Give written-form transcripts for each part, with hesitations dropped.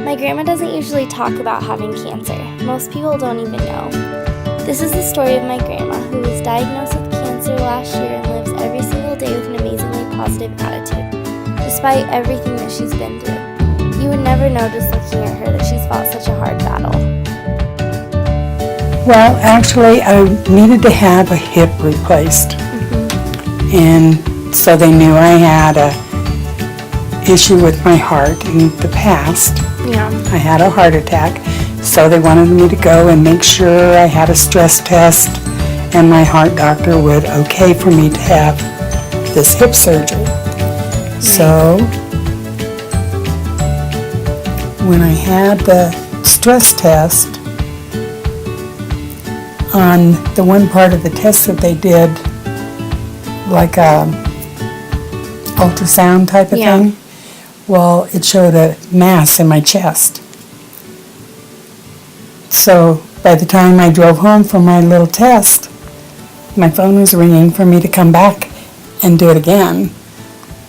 My grandma doesn't usually talk about having cancer. Most people don't even know. This is the story of my grandma, who was diagnosed with cancer last year and lives every single day with an amazingly positive attitude, despite everything that she's been through. You would never know just looking at her that she's fought such a hard battle. Well, actually, I needed to have a hip replaced. And so they knew I had a issue with my heart in the past. Yeah. I had a heart attack, so they wanted me to go and make sure I had a stress test and my heart doctor would okay for me to have this hip surgery. Right. So when I had the stress test, on the one part of the test that they did, like a ultrasound type of thing, well, it showed a mass in my chest. So by the time I drove home from my little test, my phone was ringing for me to come back and do it again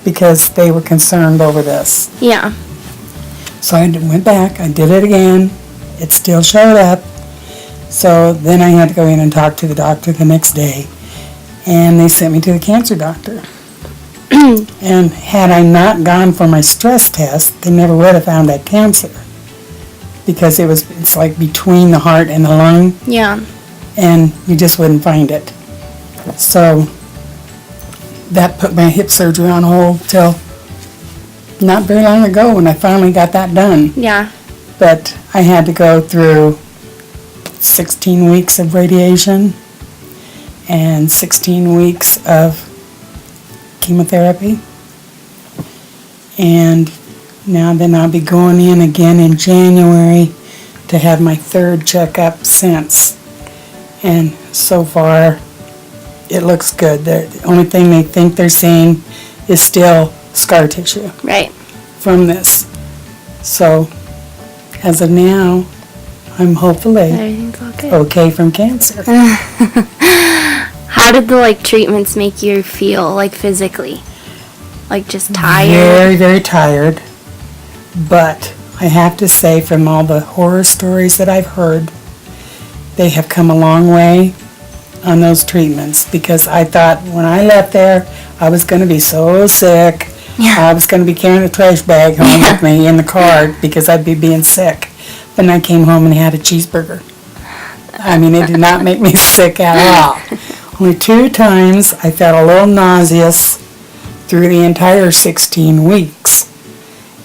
because they were concerned over this. Yeah. So I went back, I did it again, it still showed up. So then I had to go in and talk to the doctor the next day, and they sent me to the cancer doctor. And had I not gone for my stress test, they never would have found that cancer, because it's like between the heart and the lung. Yeah. And you just wouldn't find it. So that put my hip surgery on hold till not very long ago when I finally got that done. Yeah. But I had to go through 16 weeks of radiation and 16 weeks of chemotherapy. And now then I'll be going in again in January to have my third checkup since. And so far, it looks good. The only thing they think they're seeing is still scar tissue. Right. From this. So, as of now, I'm hopefully Everything's all good. okay from cancer. How did the treatments make you feel physically? Just tired? Very, very tired. But I have to say, from all the horror stories that I've heard, they have come a long way on those treatments, because I thought when I left there I was going to be so sick. Yeah. I was going to be carrying a trash bag home with me in the car because I'd be being sick. Then I came home and had a cheeseburger. I mean, it did not make me sick at all. Only 2 times I felt a little nauseous through the entire 16 weeks.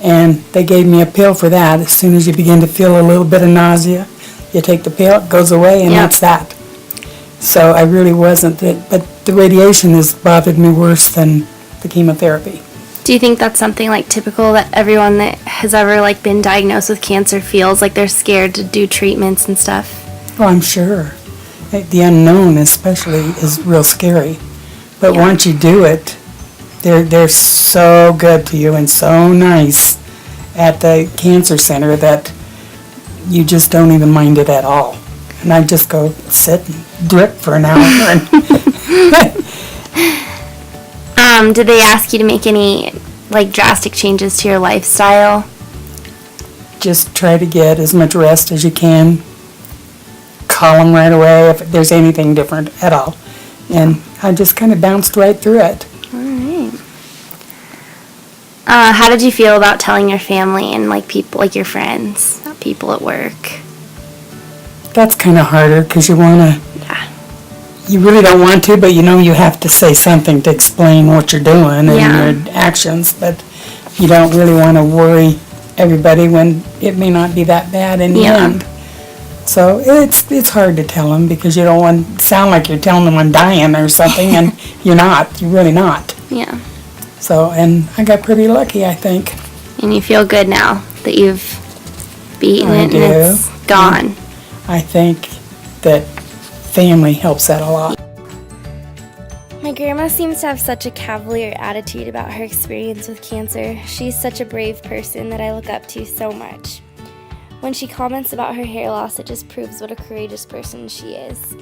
And they gave me a pill for that. As soon as you begin to feel a little bit of nausea, you take the pill, it goes away, and that's that. So I really wasn't, but the radiation has bothered me worse than the chemotherapy. Do you think that's something typical that everyone that has ever been diagnosed with cancer feels, they're scared to do treatments and stuff? Oh, I'm sure. The unknown especially is real scary. But once you do it, they're so good to you and so nice at the cancer center that you just don't even mind it at all. And I just go sit and drip for an hour. Did they ask you to make any drastic changes to your lifestyle? Just try to get as much rest as you can. Call them right away if there's anything different at all. And I just kind of bounced right through it. All right. How did you feel about telling your family and people, your friends, people at work? That's kind of harder because you want to. Yeah. You really don't want to, but you have to say something to explain what you're doing and your actions. But you don't really want to worry everybody when it may not be that bad in the end. So it's hard to tell them because you don't want to sound like you're telling them I'm dying or something, and you're not. You're really not. Yeah. So, and I got pretty lucky, I think. And you feel good now that you've beaten it and it's gone. I think that family helps that a lot. My grandma seems to have such a cavalier attitude about her experience with cancer. She's such a brave person that I look up to so much. When she comments about her hair loss, it just proves what a courageous person she is.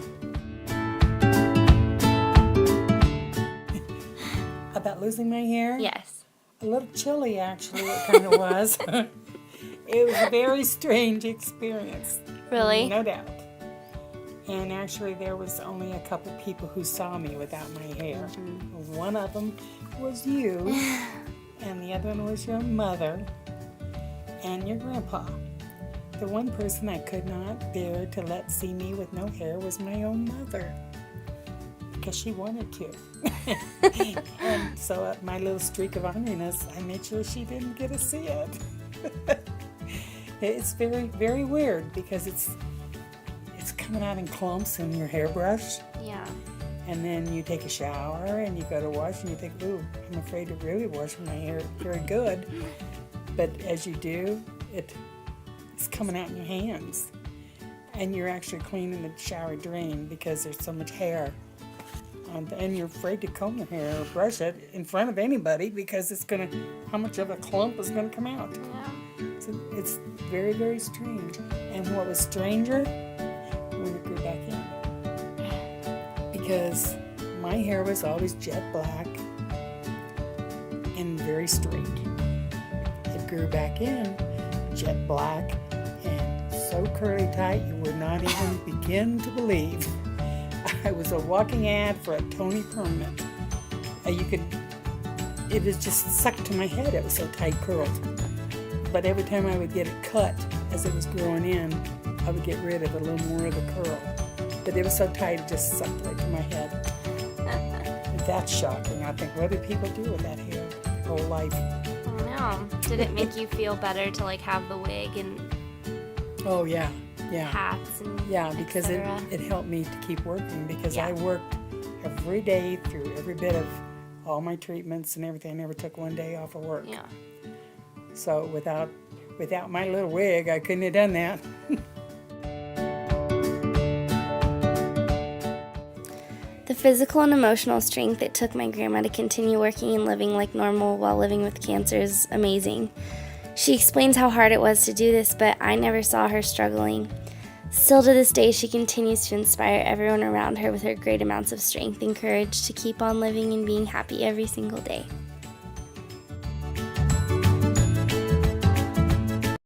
About losing my hair? Yes. A little chilly, actually, it kind of was. It was a very strange experience. Really? No doubt. And actually, there was only a couple people who saw me without my hair. One of them was you, and the other one was your mother and your grandpa. The one person I could not bear to let see me with no hair was my own mother, because she wanted to. And so my little streak of orneriness, I made sure she didn't get to see it. It's very, very weird because it's coming out in clumps in your hairbrush. Yeah. And then you take a shower and you go to wash and you think, ooh, I'm afraid to really wash my hair very good. But as you do, it's coming out in your hands. And you're actually cleaning the shower drain because there's so much hair. And you're afraid to comb your hair or brush it in front of anybody because how much of a clump is going to come out. Yeah. So it's very, very strange. And what was stranger, when it grew back in. Because my hair was always jet black and very straight. It grew back in jet black and so curly tight you would not even begin to believe. I was a walking ad for a Tony Permanent. It was just sucked to my head. It was so tight curled. But every time I would get it cut as it was growing in, I would get rid of a little more of the curl. But it was so tight it just sucked right to my head. And that's shocking. I think, what do people do with that hair their whole life? I don't know. Did it make you feel better to like have the wig and Oh yeah. hats and Yeah, because et it cetera? helped me to keep working because Yeah. I worked every day through every bit of all my treatments and everything. I never took one day off of work. Yeah. So without my little wig, I couldn't have done that. The physical and emotional strength it took my grandma to continue working and living like normal while living with cancer is amazing. She explains how hard it was to do this, but I never saw her struggling. Still to this day, she continues to inspire everyone around her with her great amounts of strength and courage to keep on living and being happy every single day.